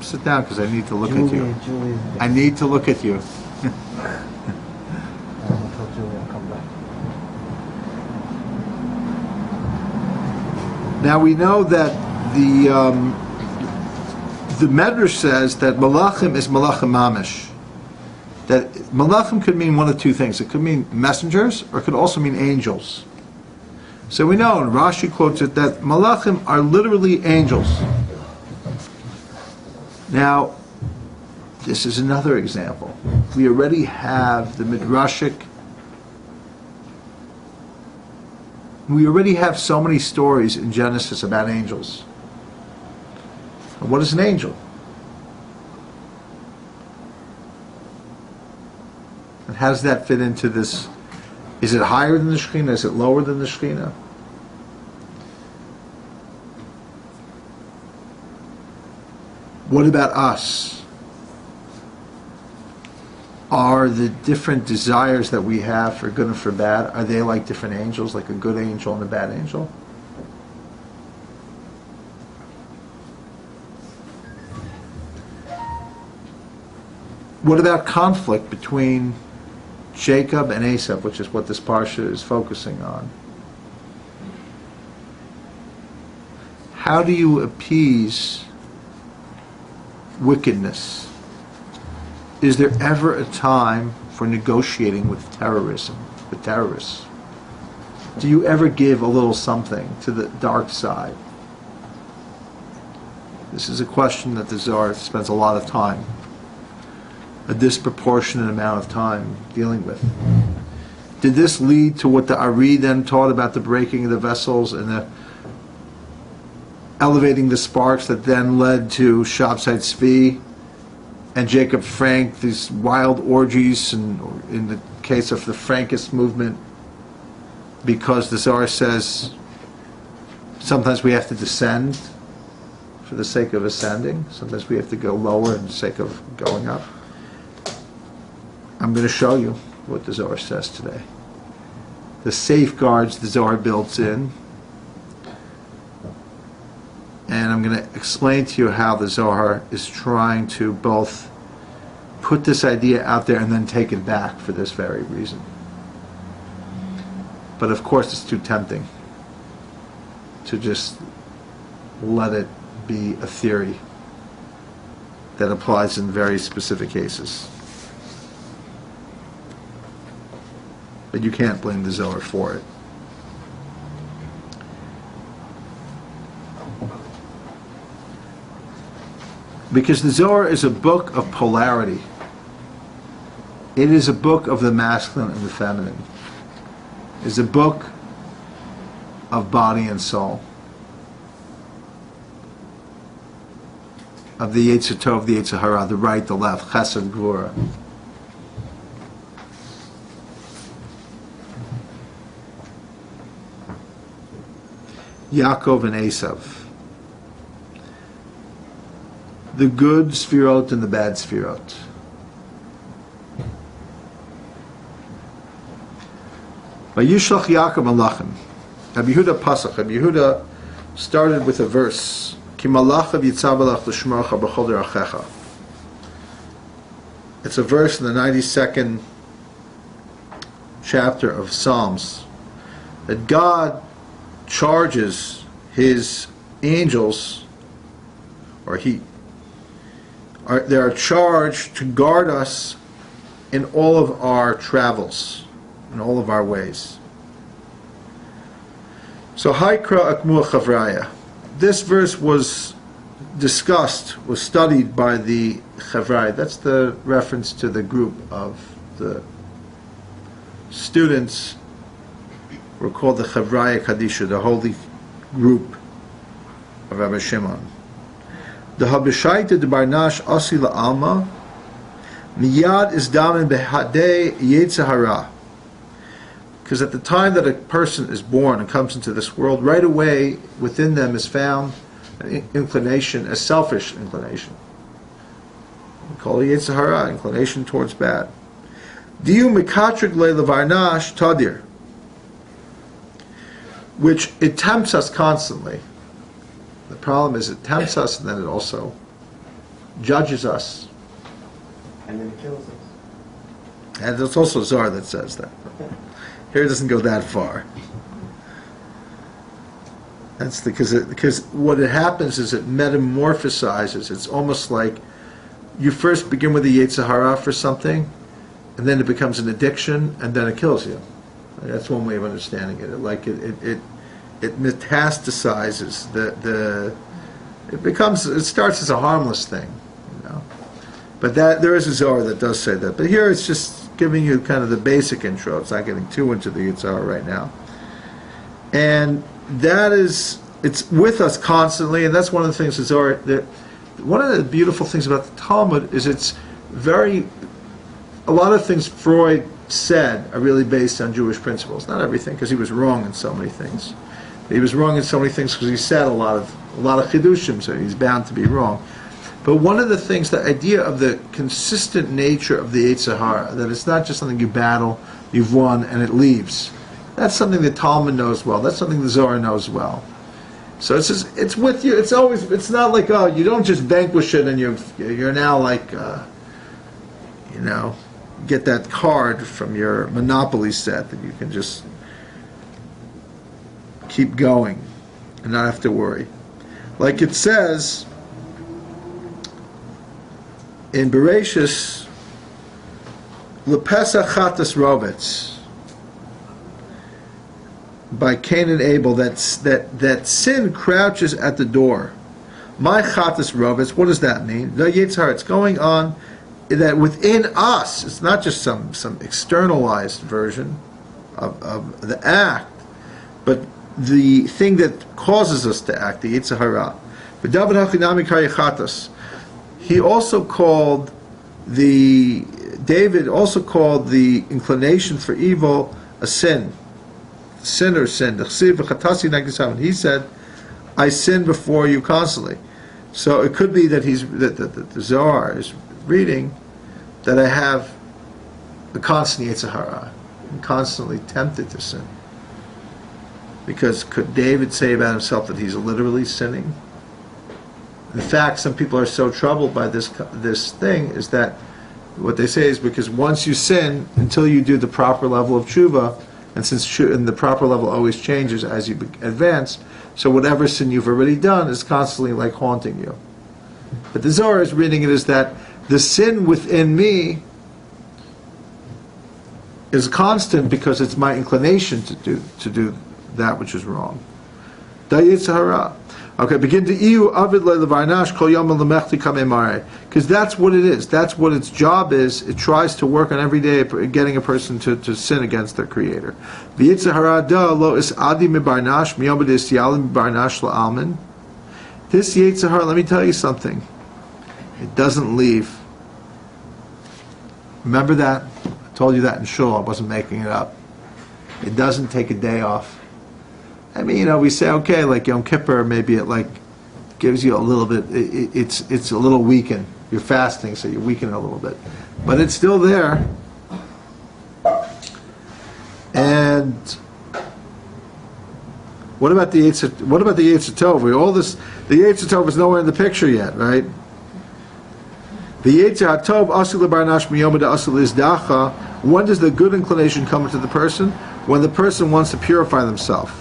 sit down because I need to look at you. I need to look at you. I'll tell Julie I'll come back. Now we know that the Medrash says that malachim is malachim mamish. That malachim could mean one of two things. It could mean messengers, or it could also mean angels. So we know, and Rashi quotes it, that malachim are literally angels. Now, this is another example. We already have the midrashic. We already have so many stories in Genesis about angels. And what is an angel? And how does that fit into this? Is it higher than the Shekhinah? Is it lower than the Shekhinah? What about us? Are the different desires that we have for good and for bad, are they like different angels, like a good angel and a bad angel? What about conflict between Jacob and Esau, which is what this parsha is focusing on? How do you appease wickedness? Is there ever a time for negotiating with terrorism, with terrorists? Do you ever give a little something to the dark side? This is a question that the Zohar spends a lot of time, a disproportionate amount of time dealing with. Did this lead to what the Ari then taught about the breaking of the vessels and the elevating the sparks that then led to Shabsai Tzvi and Jacob Frank, these wild orgies, and in the case of the Frankist movement, because the Zohar says sometimes we have to descend for the sake of ascending, sometimes we have to go lower for the sake of going up. I'm going to show you what the Zohar says today. The safeguards the Zohar builds in, and I'm going to explain to you how the Zohar is trying to both put this idea out there and then take it back for this very reason. But of course it's too tempting to just let it be a theory that applies in very specific cases. But you can't blame the Zohar for it. Because the Zohar is a book of polarity. It is a book of the masculine and the feminine. It is a book of body and soul. Of the Yetzer Tov, the Yetzer Hara, the right, the left, Chesed, Gvura. Yaakov and Esav. The good Sfirot and the bad Sfirot. Vayishlach Yaakov Malachim. Rabbi Yehuda Pasach. Rabbi Yehuda started with a verse. Ki malachav yitzav alach l'shmarcha b'chol derachecha. It's a verse in the 92nd chapter of Psalms that God charges His angels, or they are charged to guard us in all of our travels, in all of our ways. So, Haikra Akmu Chavraya. This verse was discussed, was studied by the Chavraya. That's the reference to the group of the students were called the Chavraya Kadisha, the holy group of Rabbi Shimon. The Habishaita de Barnash Asi Alma Miyad is damin behadei Yetzer Hara. Because at the time that a person is born and comes into this world, right away within them is found an inclination, a selfish inclination. We call it Yetzer Hara, inclination towards bad. Diu mikatrik le'levarnash tadir, which it tempts us constantly. The problem is it tempts us and then it also judges us. And then it kills us. And it's also Zohar that says that. Here it doesn't go that far. That's because what it happens is it metamorphosizes. It's almost like you first begin with the Yetzer Hara for something, and then it becomes an addiction, and then it kills you. That's one way of understanding it. It metastasizes. It starts as a harmless thing, you know. But there is a Zohar that does say that. But here it's just giving you kind of the basic intro. It's not getting too into the Yetzer Hara right now. And it's with us constantly, and that's one of the things that Zohar. One of the beautiful things about the Talmud is a lot of things Freud said are really based on Jewish principles. Not everything, because he was wrong in so many things. He was wrong in so many things because he said a lot of chidushim, so he's bound to be wrong. But one of the things, the idea of the consistent nature of the Yetzer Hara, that it's not just something you battle, you've won, and it leaves. That's something the Talmud knows well. That's something the Zohar knows well. So it's with you. It's not like, oh, you don't just vanquish it and you're now like, get that card from your Monopoly set that you can just keep going and not have to worry. Like it says in Bereshis, Lepesach Chatas Robetz, by Cain and Abel, that sin crouches at the door. My Chatas Robetz, what does that mean? The Yetzer Hara, it's going on that within us. It's not just some externalized version of the act, but the thing that causes us to act, the Yetzer Hara. But David Hachinami Chayachatas, David also called the inclination for evil a sin. Sinner sinned. He said, I sin before you constantly. So it could be that the Zohar is reading that I have a constant Yetzer Hara. I'm constantly tempted to sin. Because could David say about himself that he's literally sinning? In fact, some people are so troubled by this thing is that what they say is because once you sin, until you do the proper level of tshuva, and the proper level always changes as you advance, so whatever sin you've already done is constantly like haunting you. But the Zohar is reading it as that the sin within me is constant because it's my inclination to do that which is wrong. Da Yetzer Hara. Okay, begin to iu avid levarnash kol yom lemechti kamemare, because that's what it is. That's what its job is. It tries to work on every day getting a person to sin against their Creator. The Yetzer Hara da lo is adi mibarnash miyom b'dis yalim mibarnash la'almin. This Yetzer Hara, let me tell you something. It doesn't leave. Remember that? I told you that in Shul. I wasn't making it up. It doesn't take a day off. I mean, we say, okay, like Yom Kippur, maybe it like gives you a little bit, it's a little weakened. You're fasting, so you weaken it a little bit. But it's still there. And what about the Yetzer Tov? The Yetzer Tov is nowhere in the picture yet, right? The Yetzer Tov asil lebarnash miyom asil izdacha. When does the good inclination come into the person? When the person wants to purify themselves.